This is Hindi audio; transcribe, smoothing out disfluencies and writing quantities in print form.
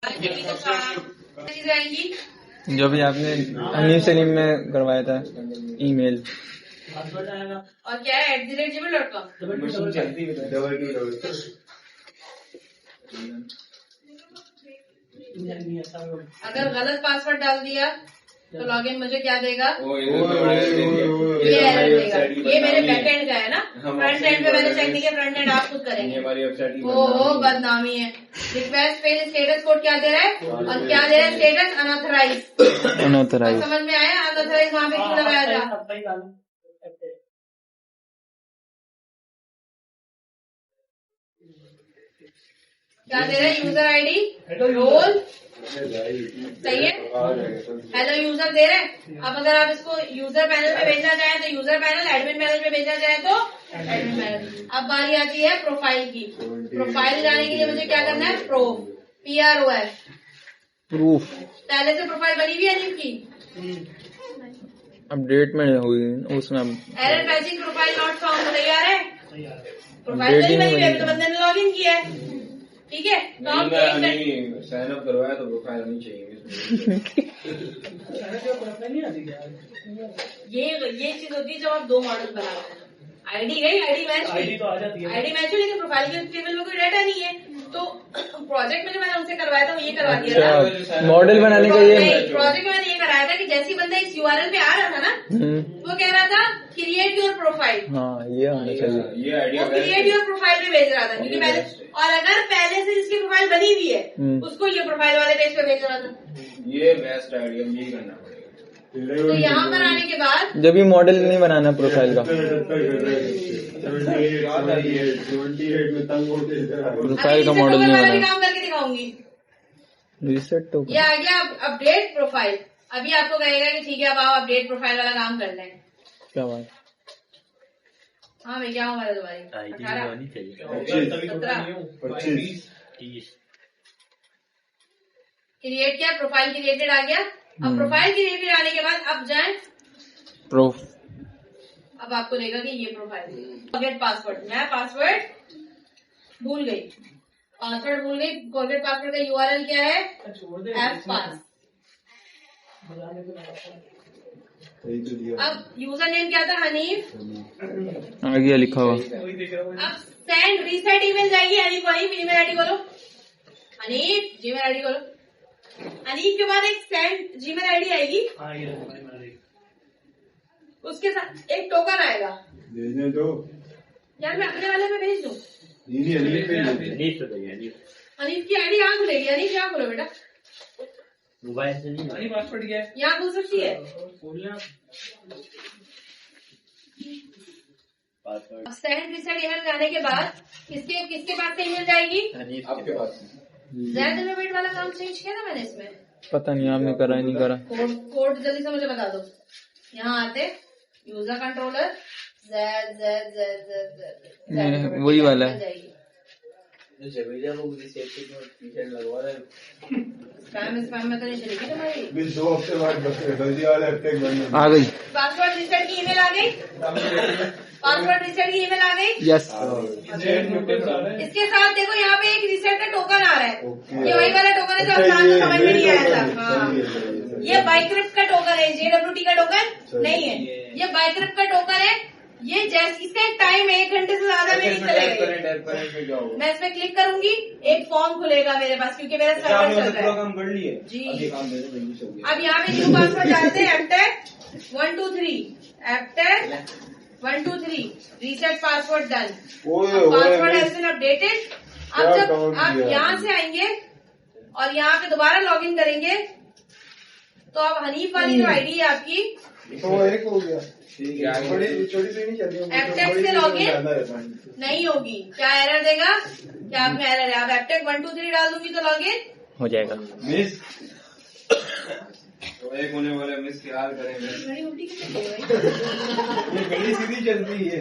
चीजें आएंगी जो भी आपने हनीफ सलीम में करवाया था ईमेल। और क्या है @gmail.com। अगर गलत पासवर्ड डाल दिया तो लॉगिन मुझे क्या देगा? ये एरर देगा। ये मेरे बैकएंड का है ना, फ्रंट एंड पे मैंने चेक नहीं किया, फ्रंट एंड आप खुद करेंगे। ओहो बदनामी है। रिक्वेस्ट पेज स्टेटस कोड क्या दे रहा है और क्या दे रहा है? Status unauthorise. समझ में आया? अनऑथराइज वहाँ पे क्यों लगाया था? क्या दे रहा है? यूजर आईडी रोल सही है, हेलो यूजर दे रहे हैं। अब अगर आप इसको यूजर पैनल पे भेजना चाहें तो यूजर पैनल, एडमिन पैनल पे भेजना चाहें तो एडमिन पैनल। अब बारी आती है प्रोफाइल की। प्रोफाइल जाने के लिए मुझे क्या करना है? प्रूफ। पहले से प्रोफाइल बनी हुई है अजीब की, अपडेट में हुई उसमें। Error matching profile not found तैयार है। प्रोफाइल नहीं बनी हुई है तो बंदे ने लॉग इन किया है, ठीक है। तो आप साइन अप करवाया तो प्रोफाइल नहीं चाहिए। ये चीज होती है जब आप दो मॉडल बनाते हैं। आईडी गई, आईडी मैच हुई, आईडी मैच हुई, लेकिन प्रोफाइल के टेबल में कोई डाटा नहीं है। तो प्रोजेक्ट में जो मैंने उनसे करवाया था वो ये करवा दिया था। मॉडल बनाने का ये प्रोजेक्ट में मैंने ये कराया था कि जैसी बंदा इस यूआरएल पे आ रहा था ना, वो कह रहा था क्रिएट योर प्रोफाइल। हाँ ये होना चाहिए। वो क्रिएट योर प्रोफाइल पे भेज रहा था क्योंकि पहले, और अगर पहले से जिसकी प्रोफाइल बनी हुई है उसको ये प्रोफाइल वाले पेज पे भेज रहा था। ये बेस्ट आइडिया, यही करना पड़ेगा। तो यहाँ पर आने के बाद जब भी मॉडल नहीं बनाना प्रोफाइल का, प्रोफाइल का मॉडल नहीं बनाना। काम करके दिखाऊंगी। रीसेट तो ये आ गया अपडेट प्रोफाइल। अभी आपको कहेगा कि ठीक है अब आप अपडेट प्रोफाइल वाला काम कर लें। क्या बात? हाँ मैं क्या हूँ हमारे तुम्हारी 25 क्रिएट किया, प्रोफाइल क्रिएटेड आ गया। अब प्रोफाइल क्रिएटेड आने के बाद अब जाएं प्रूफ। अब आपको देगा कि ये प्रोफाइल फॉरगेट पासवर्ड। मैं पासवर्ड भूल गई, फॉरगेट पासवर्ड का यूआरएल क्या है? fpass। अब यूजर नेम क्या था? हनीफ। आ गया लिखा हुआ। अब सेंड रीसेट ईमेल जाएगी हनीफ। हनीफ ईमेल आईडी खोलो, हनीफ जीमेल आईडी खोलो। हनीफ के बाद एक सेंड जीमेल आईडी आएगी, उसके साथ एक टोकन आएगा। भेजने दो यार मैं अपने वाले पे भेज दूं। हनीफ की आईडी यहाँ खुलेगी। हनीफ यहाँ खोलो बेटा, मोबाइल से नहीं, पासवर्ड क्या है? यहाँ खुल सकती है। सेंड रीसेट ईमेल जाने के बाद किसके पास से ईमेल जाएगी? आपके पास। ज़ैद इनोवेट वाला काम चेंज किया था मैंने इसमें। पता नहीं आपने करा नहीं करा। कोड जल्दी से मुझे बता दो। यहाँ आते यूजर कंट्रोलर वही वाला है। स्पैम में तो नहीं चलेगी तुम्हारी। 2 हफ्ते बाद जल्दी वाले हफ्ते आ गई। पासवर्ड रीसेट की ईमेल आ गई। पासवर्ड रीसेट की ईमेल आ गई। यस। इसके साथ देखो यहाँ पे एक रीसेट का टोकन आ रहा है। ये वही वाला टोकन है जो आपको समझ में नहीं आया था। हाँ ये बाइक्रिप्ट का टोकन है, JWT का टोकन नहीं है। ये बाइक्रिप्ट का टोकन है। ये जैसे इसका टाइम 1 घंटे से ज्यादा में नहीं चलेगा। मैं इसमें क्लिक करूंगी, एक फॉर्म खुलेगा मेरे पास क्योंकि मेरा सर्वर चल रहा है। काम कर लिए जी। अब यहाँ पे न्यू पासवर्ड डालते हैं @123 @123 reset password done. Password has been updated. अब जब आप यहाँ से आएंगे और यहाँ पे दोबारा लॉगिन करेंगे तो अब हनीफ वाली जो आईडी है आपकी तो एक हो गया। छोटी सी नहीं चली। एपटेक से लॉगिन नहीं होगी। क्या एरर देगा? क्या आप में एरर है? आप एपटेक 123 डाल दूंगी तो लॉगिन हो जाएगा। मिस तो एक होने वाले मिस की हाल करेंगे। मेरी उल्टी कैसे हो गई? ये गली सीधी चलती है।